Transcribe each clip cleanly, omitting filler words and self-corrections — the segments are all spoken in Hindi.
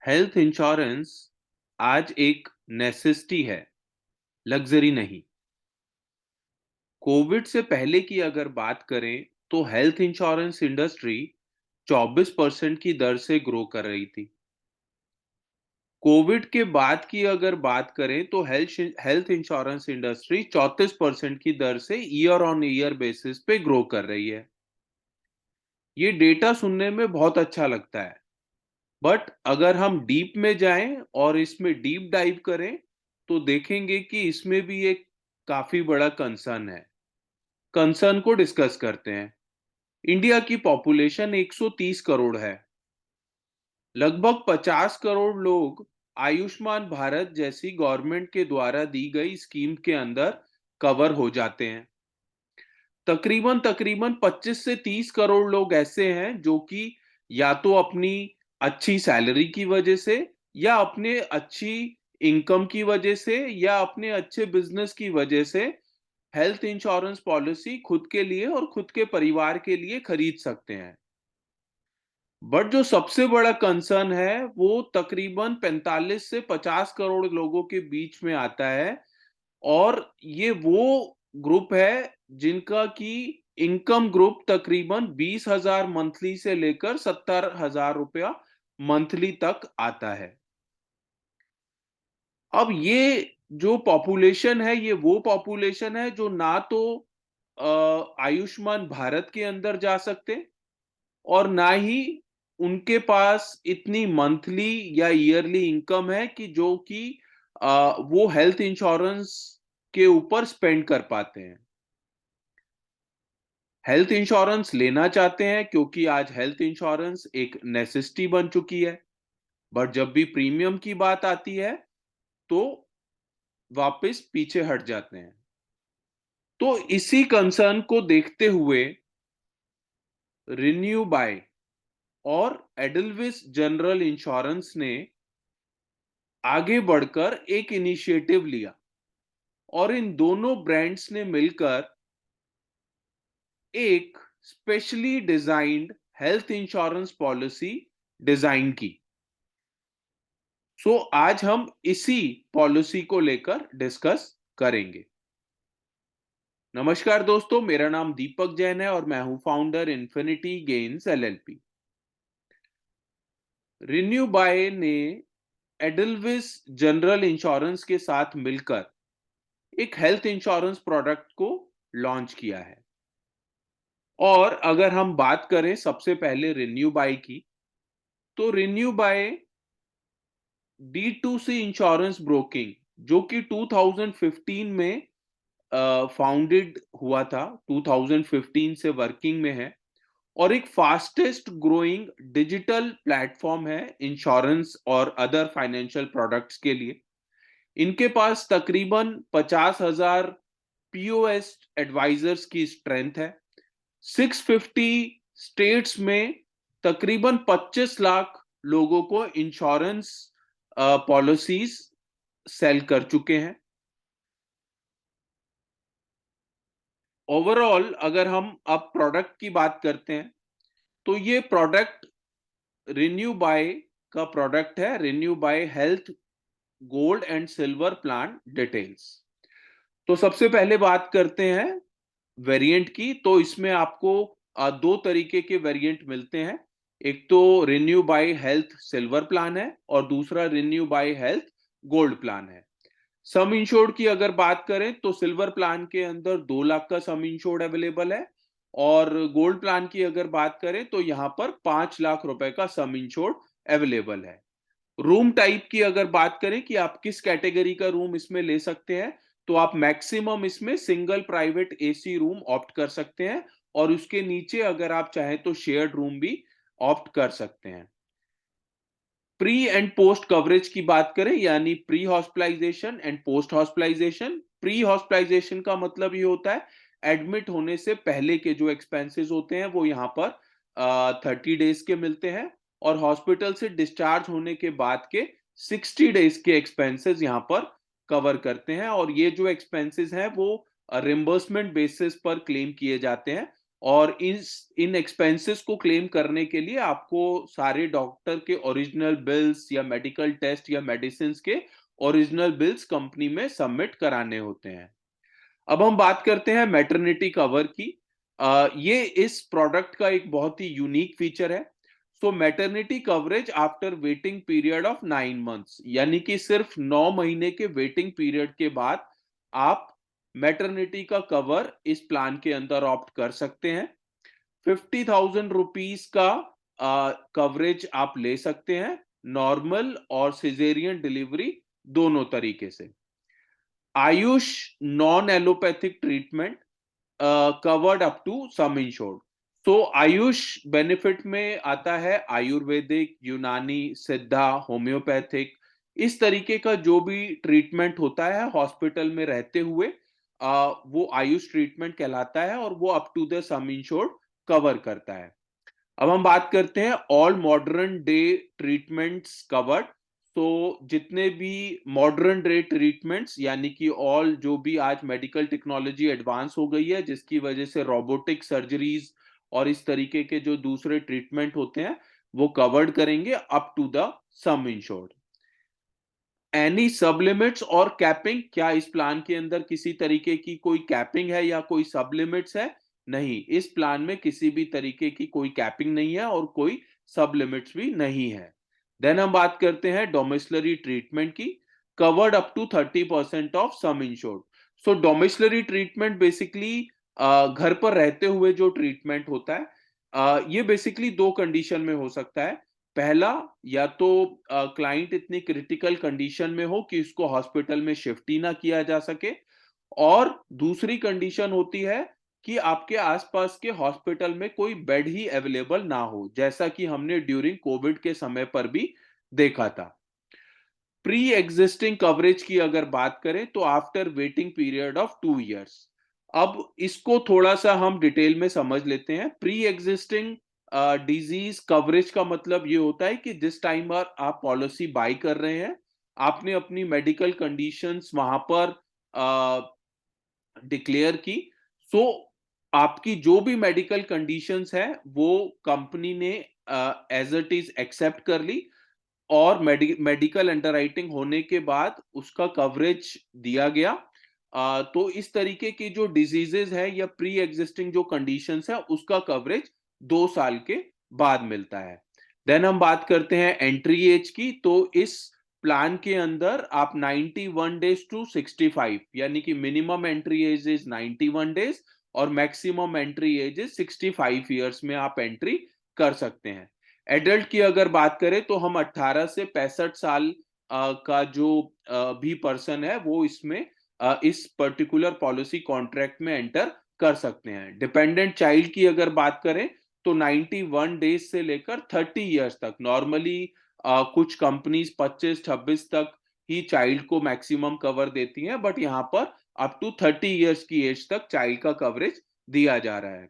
हेल्थ इंश्योरेंस आज एक नेसेसिटी है, लग्जरी नहीं। कोविड से पहले की अगर बात करें, तो हेल्थ इंश्योरेंस इंडस्ट्री 24% की दर से ग्रो कर रही थी। कोविड के बाद की अगर बात करें, तो हेल्थ इंश्योरेंस इंडस्ट्री 34% की दर से ईयर ऑन ईयर बेसिस पे ग्रो कर रही है। ये डेटा सुनने में बहुत अच्छा लगता है, बट अगर हम डीप में जाएं और इसमें डीप डाइव करें, तो देखेंगे कि इसमें भी एक काफी बड़ा कंसर्न है। कंसर्न को डिस्कस करते हैं। इंडिया की पॉपुलेशन 130 करोड़ है। लगभग 50 करोड़ लोग आयुष्मान भारत जैसी गवर्नमेंट के द्वारा दी गई स्कीम के अंदर कवर हो जाते हैं। तकरीबन तकरीबन 25 से 30 करोड़ लोग ऐसे हैं जो कि या तो अपनी अच्छी सैलरी की वजह से, या अपने अच्छी इनकम की वजह से, या अपने अच्छे बिजनेस की वजह से हेल्थ इंश्योरेंस पॉलिसी खुद के लिए और खुद के परिवार के लिए खरीद सकते हैं। बट जो सबसे बड़ा कंसर्न है, वो तकरीबन 45 से 50 करोड़ लोगों के बीच में आता है। और ये वो ग्रुप है जिनका की इनकम ग्रुप तकरीबन 20,000 मंथली से लेकर 70,000 रुपया मंथली तक आता है। अब ये जो पॉपुलेशन है, ये वो पॉपुलेशन है जो ना तो आयुष्मान भारत के अंदर जा सकते, और ना ही उनके पास इतनी मंथली या ईयरली इनकम है कि जो कि वो हेल्थ इंश्योरेंस के ऊपर स्पेंड कर पाते हैं। हेल्थ इंश्योरेंस लेना चाहते हैं क्योंकि आज हेल्थ इंश्योरेंस एक नेसेसिटी बन चुकी है, बट जब भी प्रीमियम की बात आती है, तो वापस पीछे हट जाते हैं। तो इसी कंसर्न को देखते हुए रिन्यू बाय और एडलविस जनरल इंश्योरेंस ने आगे बढ़कर एक इनिशिएटिव लिया, और इन दोनों ब्रांड्स ने मिलकर एक specially designed health insurance policy design की। आज हम इसी पॉलिसी को लेकर डिस्कस करेंगे। नमस्कार दोस्तों, मेरा नाम दीपक जैन है और मैं हूं founder infinity gains LLP. RenewBuy ने एडलविस जनरल इंश्योरेंस के साथ मिलकर एक हेल्थ इंश्योरेंस प्रोडक्ट को लॉन्च किया है। और अगर हम बात करें सबसे पहले रिन्यू बाय की, तो renew bye D2C insurance broking, जो कि 2015 में फाउंडेड हुआ था, 2015 से वर्किंग में है, और एक फास्टेस्ट ग्रोइंग डिजिटल प्लेटफॉर्म है इंश्योरेंस और अदर फाइनेंशियल प्रोडक्ट्स के लिए। इनके पास तकरीबन 50,000 पीओएस एडवाइजर्स की स्ट्रेंथ है। 650 स्टेट्स में तकरीबन 25 लाख लोगों को इंश्योरेंस पॉलिसीज सेल कर चुके हैं। ओवरऑल अगर हम अब प्रोडक्ट की बात करते हैं, तो ये प्रोडक्ट रिन्यू बाय का प्रोडक्ट है, renew bye health gold and silver plan details. तो सबसे पहले बात करते हैं वेरिएंट की। तो इसमें आपको दो तरीके के वेरिएंट मिलते हैं। एक तो RenewBuy health silver plan है, और दूसरा RenewBuy health gold plan है। सम इंश्योर्ड की अगर बात करें, तो सिल्वर प्लान के अंदर 2 लाख का सम इंश्योर्ड अवेलेबल है, और गोल्ड प्लान की अगर बात करें, तो यहां पर 5 लाख रुपए का सम इंश्योर्ड अवेलेबल है। रूम टाइप की अगर बात करें कि आप किस कैटेगरी का रूम इसमें ले सकते हैं, तो आप मैक्सिमम इसमें single private AC room opt कर सकते हैं, और उसके नीचे अगर आप चाहें तो शेयर्ड रूम भी ऑप्ट कर सकते हैं। प्री एंड पोस्ट कवरेज की बात करें, यानी pre hospitalisation and post hospitalisation. Pre hospitalisation का मतलब ये होता है एडमिट होने से पहले के जो एक्सपेंसेस होते हैं, वो यहाँ पर 30 डेज के मिलते हैं, और हॉस्पिटल से डिस्चार्ज होने के बाद के 60 डेज के एक्सपेंसेस यहाँ पर कवर करते हैं। और ये जो एक्सपेंसेस हैं, वो रिम्बर्समेंट बेसिस पर क्लेम किए जाते हैं, और इन एक्सपेंसेस को क्लेम करने के लिए आपको सारे डॉक्टर के ओरिजिनल बिल्स या मेडिकल टेस्ट या मेडिसिन के ओरिजिनल बिल्स कंपनी में सबमिट कराने होते हैं। अब हम बात करते हैं मैटरनिटी कवर की। ये इस प्रोडक्ट का एक बहुत ही यूनिक फीचर है। So maternity coverage after waiting period of 9 months, यानी कि सिर्फ 9 महीने के वेटिंग पीरियड के बाद आप मैटरनिटी का कवर इस प्लान के अंदर ऑप्ट कर सकते हैं। 50,000 रुपीज का कवरेज आप ले सकते हैं, नॉर्मल और सिजेरियन डिलीवरी दोनों तरीके से। AYUSH non allopathic treatment covered up to sum insured. तो आयुष बेनिफिट में आता है आयुर्वेदिक, यूनानी, सिद्धा, होम्योपैथिक, इस तरीके का जो भी ट्रीटमेंट होता है हॉस्पिटल में रहते हुए, वो आयुष ट्रीटमेंट कहलाता है और वो up to the sum insured cover करता है। अब हम बात करते हैं all modern day treatments covered. तो जितने भी मॉडर्न डे ट्रीटमेंट्स, यानी कि ऑल जो भी आज मेडिकल टेक्नोलॉजी एडवांस हो गई है जिसकी वजह से रोबोटिक सर्जरीज और इस तरीके के जो दूसरे ट्रीटमेंट होते हैं वो कवर्ड करेंगे up to the sum insured. Any sub limits और कैपिंग, क्या इस प्लान के अंदर किसी तरीके की कोई कैपिंग है या कोई सब लिमिट्स है? नहीं, इस प्लान में किसी भी तरीके की कोई कैपिंग नहीं है और कोई सब लिमिट्स भी नहीं है। देन हम बात करते हैं डोमिसलरी ट्रीटमेंट की। Covered up to 30% of sum insured. So domiciliary treatment basically घर पर रहते हुए जो ट्रीटमेंट होता है, ये बेसिकली दो कंडीशन में हो सकता है। पहला, या तो क्लाइंट इतनी क्रिटिकल कंडीशन में हो कि उसको हॉस्पिटल में शिफ्ट ही ना किया जा सके, और दूसरी कंडीशन होती है कि आपके आसपास के हॉस्पिटल में कोई बेड ही अवेलेबल ना हो, जैसा कि हमने ड्यूरिंग कोविड के समय पर भी देखा था। प्री एग्जिस्टिंग कवरेज की अगर बात करें तो after waiting period of 2 years. अब इसको थोड़ा सा हम डिटेल में समझ लेते हैं। प्री एग्जिस्टिंग डिजीज कवरेज का मतलब ये होता है कि जिस टाइम पर आप पॉलिसी बाय कर रहे हैं, आपने अपनी मेडिकल कंडीशंस वहां पर डिक्लेयर की। सो आपकी जो भी मेडिकल कंडीशंस है वो कंपनी ने एज इट इज एक्सेप्ट कर ली, और मेडिकल अंडरराइटिंग होने के बाद उसका कवरेज दिया गया। तो इस तरीके की जो डिजीजेस है या प्री एग्जिस्टिंग जो कंडीशंस है उसका कवरेज 2 साल के बाद मिलता है। देन हम बात करते हैं एंट्री एज की। तो इस प्लान के अंदर आप 91 डेज टू 65, यानी कि minimum entry age is 91 days और maximum entry age is 65 years में आप एंट्री कर सकते हैं। एडल्ट की अगर बात करें तो हम 18 से 65 साल का जो भी पर्सन है वो इसमें इस पर्टिकुलर पॉलिसी कॉन्ट्रैक्ट में एंटर कर सकते हैं। डिपेंडेंट चाइल्ड की अगर बात करें तो 91 डेज से लेकर 30 इयर्स तक, नॉर्मली कुछ कंपनीज 25-26 तक ही चाइल्ड को मैक्सिमम कवर देती हैं, बट यहाँ पर अप टू 30 इयर्स की एज तक चाइल्ड का कवरेज दिया जा रहा है।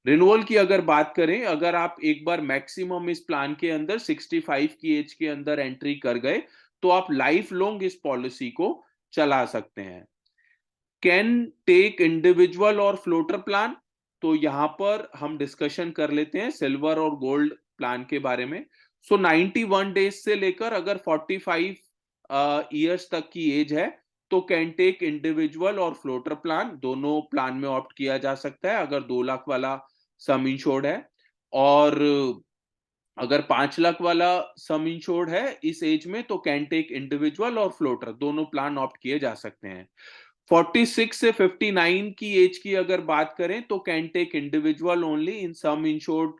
रिन्यूअल की अगर बात करें, अगर आप एक बार मैक्सिमम इस प्लान के अंदर 65 की एज के अंदर एंट्री कर गए तो आप लाइफ लॉन्ग इस पॉलिसी को चला सकते हैं। कैन टेक इंडिविजुअल और फ्लोटर प्लान। तो यहां पर हम डिस्कशन कर लेते हैं सिल्वर और गोल्ड प्लान के बारे में। सो 91 डेज से लेकर अगर 45 ईयर्स तक की एज है तो कैन टेक इंडिविजुअल और फ्लोटर प्लान, दोनों प्लान में ऑप्ट किया जा सकता है अगर 2 लाख वाला सम इंश्योर्ड है। और अगर 5 लाख वाला सम इंश्योर्ड है इस एज में तो कैन टेक इंडिविजुअल और फ्लोटर, दोनों प्लान ऑप्ट किए जा सकते हैं। 46 से 59 की एज की अगर बात करें तो can take individual only in sum insured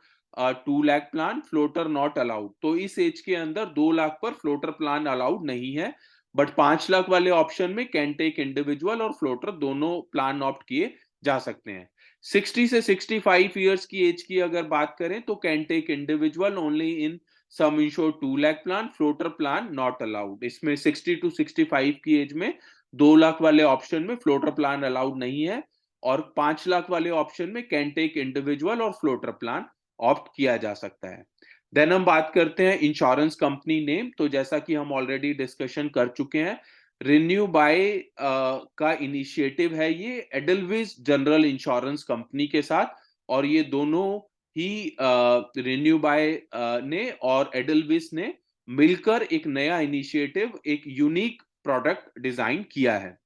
2 lakh plan, floater not allowed. तो इस एज के अंदर 2 लाख पर फ्लोटर प्लान अलाउड नहीं है, बट 5 लाख वाले ऑप्शन में कैन टेक इंडिविजुअल और फ्लोटर दोनों प्लान ऑप्ट किए जा सकते हैं। 60 से 65 ईयर्स की एज की अगर बात करें तो can take individual only in sum insured 2 lakh plan, floater plan not allowed. इसमें 60 टू 65 की एज में 2 लाख वाले ऑप्शन में फ्लोटर प्लान अलाउड नहीं है, और 5 लाख वाले ऑप्शन में कैन टेक इंडिविजुअल और फ्लोटर प्लान ऑप्ट किया जा सकता है। देन हम बात करते हैं इंश्योरेंस कंपनी नेम। तो जैसा कि हम ऑलरेडी डिस्कशन कर चुके हैं, रिन्यू बाय का इनिशिएटिव है ये एडलविस जनरल इंश्योरेंस कंपनी के साथ, और ये दोनों ही रिन्यू बाय ने और एडलविस ने मिलकर एक नया इनिशिएटिव, एक यूनिक प्रोडक्ट डिजाइन किया है।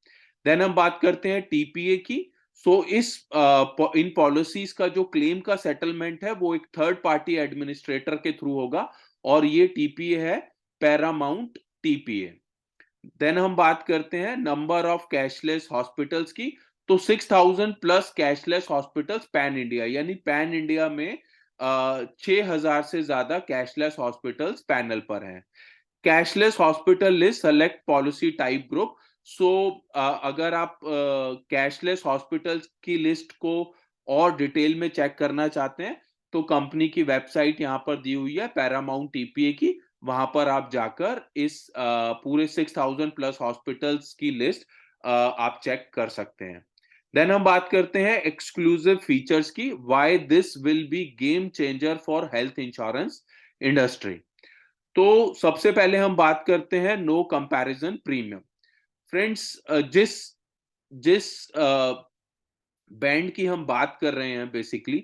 देन हम बात करते हैं टीपीए की। इन पॉलिसीज का जो क्लेम का सेटलमेंट है वो एक थर्ड पार्टी एडमिनिस्ट्रेटर के थ्रू होगा, और ये टीपीए है पैरामाउंट टीपीए। देन हम बात करते हैं नंबर ऑफ कैशलेस हॉस्पिटल्स की। तो 6,000 plus cashless hospitals pan India, यानी पैन इंडिया में 6,000 से ज्यादा कैशलेस हॉस्पिटल्स पैनल पर हैं। Cashless hospital list select policy type group. So अगर आप कैशलेस हॉस्पिटल्स की लिस्ट को और डिटेल में चेक करना चाहते हैं तो कंपनी की वेबसाइट यहां पर दी हुई है पैरामाउंट टीपीए की, वहां पर आप जाकर इस पूरे 6,000 प्लस हॉस्पिटल्स की लिस्ट आप चेक कर सकते हैं। देन हम बात करते हैं एक्सक्लूसिव फीचर्स की, why this will be game changer for health insurance industry. तो सबसे पहले हम बात करते हैं नो कंपैरिजन प्रीमियम। फ्रेंड्स, जिस जिस बैंड की हम बात कर रहे हैं बेसिकली,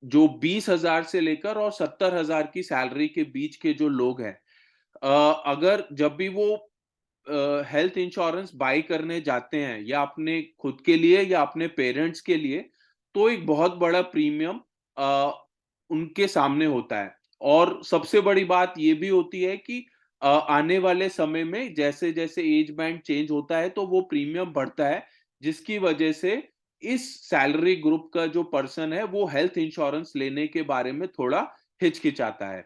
जो 20,000 से लेकर और 70,000 की सैलरी के बीच के जो लोग हैं, अगर जब भी वो हेल्थ इंश्योरेंस बाय करने जाते हैं या अपने खुद के लिए या अपने पेरेंट्स के लिए, तो एक बहुत बड़ा प्रीमियम उनके सामने होता है। और सबसे बड़ी बात ये भी होती है कि आने वाले समय में जैसे जैसे एज बैंड चेंज होता है तो वो प्रीमियम बढ़ता है, जिसकी वजह से इस सैलरी ग्रुप का जो पर्सन है वो हेल्थ इंश्योरेंस लेने के बारे में थोड़ा हिचकिचाता है।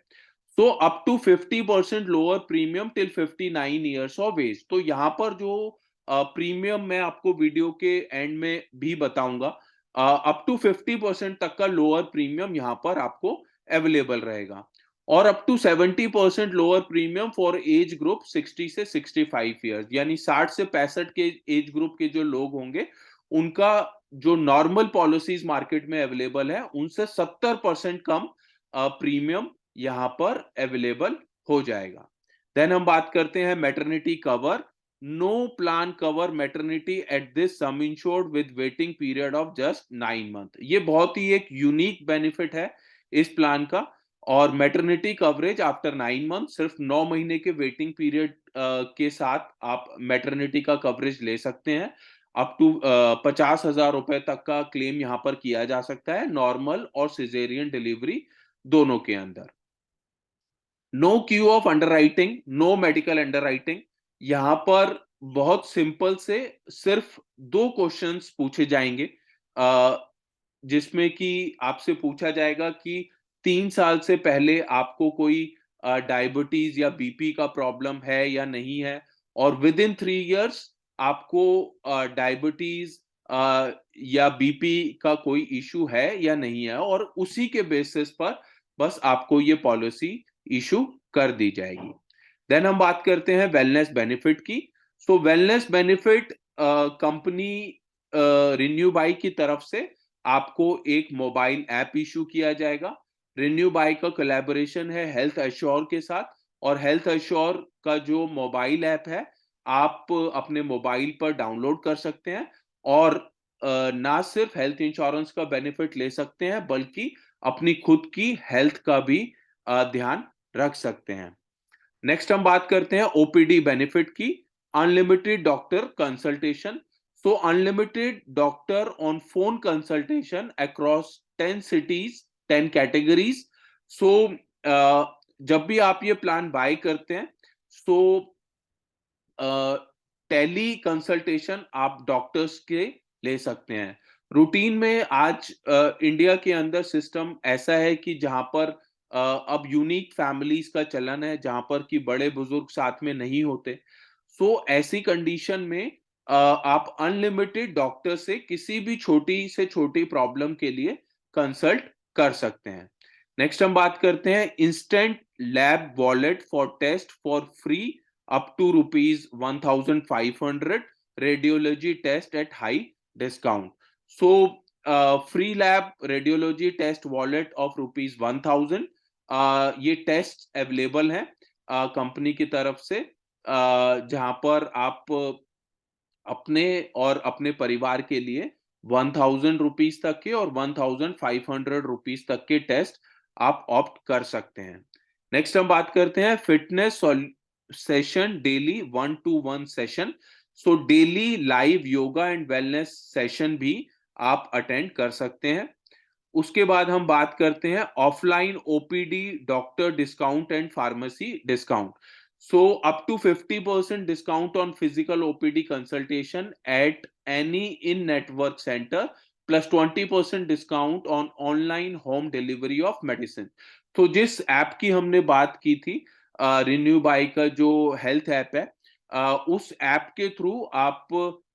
तो up to 50% lower premium till 59 years of age. तो यहाँ पर जो प्रीमियम मैं आपको वीडियो के एंड में भी बताऊंगा, अप टू 50% तक का लोअर प्रीमियम यहाँ पर आपको अवेलेबल रहेगा। और up to 70% lower premium for age group 60 से 65 ईयर्स, यानी 60 से 65 के एज ग्रुप के जो लोग होंगे उनका जो नॉर्मल पॉलिसीज मार्केट में अवेलेबल है उनसे 70% कम प्रीमियम यहां पर अवेलेबल हो जाएगा। देन हम बात करते हैं maternity cover. No plan cover maternity at this sum insured with waiting period of just 9 month. ये बहुत ही एक यूनिक बेनिफिट है इस प्लान का। और मैटरनिटी कवरेज आफ्टर 9 मंथ, सिर्फ 9 महीने के वेटिंग पीरियड के साथ आप मैटरनिटी का कवरेज ले सकते हैं। अप टू 50,000 रुपए तक का क्लेम यहां पर किया जा सकता है, नॉर्मल और सिजेरियन डिलीवरी दोनों के अंदर। No queue of underwriting, no medical underwriting. यहां पर बहुत सिंपल से सिर्फ 2 क्वेश्चंस पूछे जाएंगे, जिसमें कि आपसे पूछा जाएगा कि 3 साल से पहले आपको कोई डायबिटीज या बीपी का प्रॉब्लम है या नहीं है, और विद इन 3 इयर्स आपको डायबिटीज या बीपी का कोई इशू है या नहीं है, और उसी के बेसिस पर बस आपको ये पॉलिसी इशू कर दी जाएगी। देन हम बात करते हैं वेलनेस बेनिफिट की। So wellness benefit company RenewBuy की तरफ से आपको एक मोबाइल ऐप इशू किया जाएगा। रिन्यू बाई का कोलैबोरेशन है हेल्थ एश्योर के साथ, और हेल्थ एश्योर का जो मोबाइल ऐप है आप अपने मोबाइल पर डाउनलोड कर सकते हैं, और ना सिर्फ हेल्थ इंश्योरेंस का बेनिफिट ले सकते हैं बल्कि अपनी खुद की हेल्थ का भी ध्यान रख सकते हैं। नेक्स्ट हम बात करते हैं ओपीडी बेनिफिट की। Unlimited doctor consultation. So unlimited doctor on phone consultation across 10 cities, 10 categories. So जब भी आप ये प्लान बाय करते हैं सो टेली कंसल्टेशन आप डॉक्टर्स के ले सकते हैं। रूटीन में आज इंडिया के अंदर सिस्टम ऐसा है कि जहां पर अब यूनिक फैमिलीज का चलन है, जहां पर कि बड़े बुजुर्ग साथ में नहीं होते। सो ऐसी कंडीशन में आप अनलिमिटेड डॉक्टर से किसी भी छोटी से छोटी प्रॉब्लम के लिए कंसल्ट कर सकते हैं। नेक्स्ट हम बात करते हैं instant lab wallet for test for free up to rupees 1,500 radiology test at high discount. So free lab radiology test wallet of rupees 1,000, ये टेस्ट अवेलेबल है कंपनी की तरफ से, जहां पर आप अपने और अपने परिवार के लिए ₹1000 तक के और ₹1500 तक के टेस्ट आप ऑप्ट कर सकते हैं। नेक्स्ट हम बात करते हैं fitness session daily 1-to-1 session. So daily live yoga and wellness session भी आप अटेंड कर सकते हैं। उसके बाद हम बात करते हैं offline OPD doctor discount and pharmacy discount. So up to 50% discount on physical OPD consultation at any in network centre plus 20% discount on online home delivery of medicine. तो जिस ऐप की हमने बात की थी, रिन्यू बाई का जो हेल्थ ऐप है, उस ऐप के थ्रू आप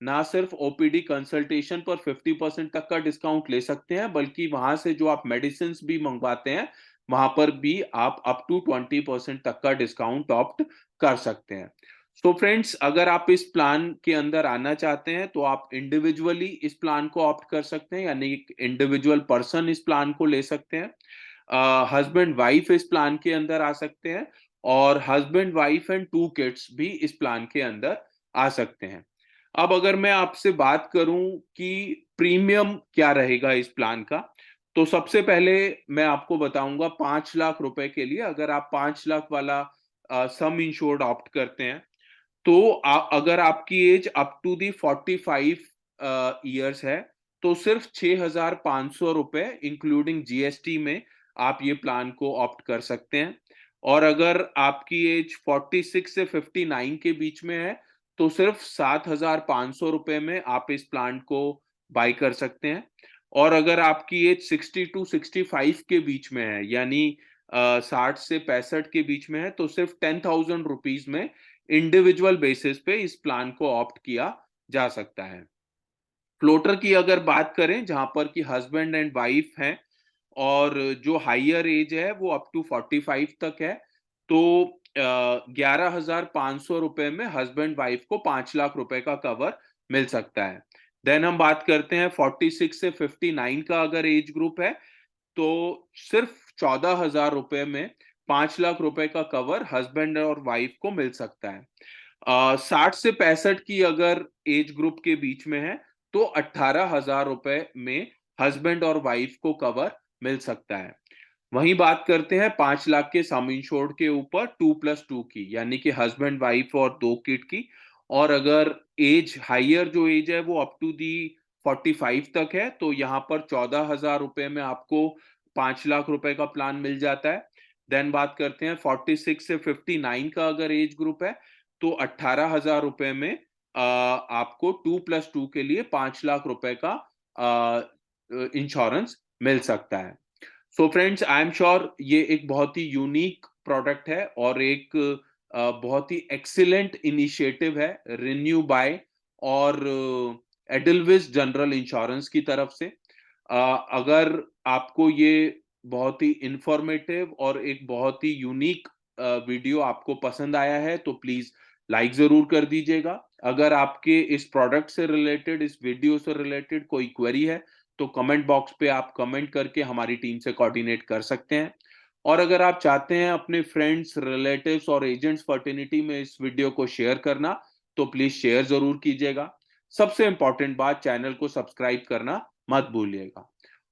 ना सिर्फ ओपीडी कंसल्टेशन पर 50% तक का डिस्काउंट ले सकते हैं, बल्कि वहां से जो आप मेडिसिन भी मंगवाते हैं वहां पर भी आप अप टू 20% तक का डिस्काउंट ऑप्ट कर सकते हैं। सो फ्रेंड्स, अगर आप इस प्लान के अंदर आना चाहते हैं तो आप इंडिविजुअली इस प्लान को ऑप्ट कर सकते हैं, यानी एक इंडिविजुअल पर्सन इस प्लान को ले सकते हैं। हस्बैंड वाइफ इस प्लान के अंदर आ सकते हैं और हस्बैंड वाइफ एंड 2 किड्स भी इस प्लान के अंदर आ सकते हैं। अब अगर मैं आपसे बात करूं कि प्रीमियम क्या रहेगा इस प्लान का, तो सबसे पहले मैं आपको बताऊंगा 5 लाख रुपए के लिए अगर आप 5 लाख वाला सम इंश्योर्ड ऑप्ट करते हैं, तो अगर आपकी age up to the 45 years है, तो सिर्फ 6,500 रुपए इंक्लूडिंग जीएसटी में आप ये प्लान को ऑप्ट कर सकते हैं। और अगर आपकी एज 46 से 59 के बीच में है, तो सिर्फ 7,500 रुपए में आप इस प्लान को बाय कर सकते हैं। और अगर आपकी एज 60 टू 65 के बीच में है, यानी 60 से 65 के बीच में है, तो सिर्फ 10,000 रुपीज में इंडिविजुअल बेसिस पे इस प्लान को ऑप्ट किया जा सकता है। फ्लोटर की अगर बात करें, जहां पर कि हस्बैंड एंड वाइफ हैं और जो हाइयर एज है वो अप टू 45 तक है, तो 11,500 रुपए में हस्बैंड वाइफ को 5 लाख रुपए का कवर मिल सकता है। देन हम बात करते हैं 46 से 59 का अगर एज ग्रुप है, तो सिर्फ 14,000 रुपए में 5 लाख रुपए का कवर हस्बैंड और वाइफ को मिल सकता है। 60 से 65 की अगर एज ग्रुप के बीच में है, तो 18,000 रुपए में हस्बैंड और वाइफ को कवर मिल सकता है। वहीं बात करते हैं 5 लाख के सम इंश्योर्ड के ऊपर 2+2 की, यानी कि हस्बैंड वाइफ और 2 किड की। और अगर एज हाइयर जो एज है वो अप टू दी 45 तक है, तो यहाँ पर 14,000 रुपए में आपको 5 लाख रुपए का प्लान मिल जाता है। देन बात करते हैं 46 से 59 का अगर एज ग्रुप है, तो 18,000 रुपए में आपको 2+2 के लिए 5 लाख रुपए का इंश्योरेंस मिल सकता है। So friends, I am sure ये एक बहुत ही यूनिक प्रोडक्ट है और एक बहुत ही एक्सीलेंट इनिशिएटिव है रिन्यू बाय और एडलविस जनरल इंश्योरेंस की तरफ से। अगर आपको ये बहुत ही इंफॉर्मेटिव और एक बहुत ही यूनिक वीडियो आपको पसंद आया है, तो प्लीज लाइक जरूर कर दीजिएगा। अगर आपके इस प्रोडक्ट से रिलेटेड, इस वीडियो से रिलेटेड कोई क्वेरी है, तो कमेंट बॉक्स पे आप कमेंट करके हमारी टीम से कोऑर्डिनेट कर सकते हैं। और अगर आप चाहते हैं अपने फ्रेंड्स, रिलेटिव्स और एजेंट्स फर्टिनिटी में इस वीडियो को शेयर करना, तो प्लीज शेयर जरूर कीजिएगा। सबसे इंपॉर्टेंट बात, चैनल को सब्सक्राइब करना मत भूलिएगा।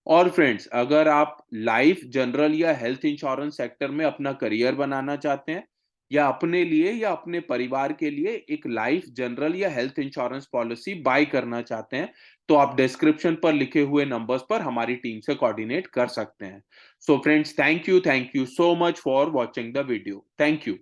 और फ्रेंड्स, अगर आप लाइफ, जनरल या हेल्थ इंश्योरेंस सेक्टर में अपना करियर बनाना चाहते हैं, या अपने लिए या अपने परिवार के लिए एक लाइफ, जनरल या हेल्थ इंश्योरेंस पॉलिसी बाय करना चाहते हैं, तो आप डिस्क्रिप्शन पर लिखे हुए नंबर्स पर हमारी टीम से कोऑर्डिनेट कर सकते हैं। So friends, thank you so much for watching the video. Thank you.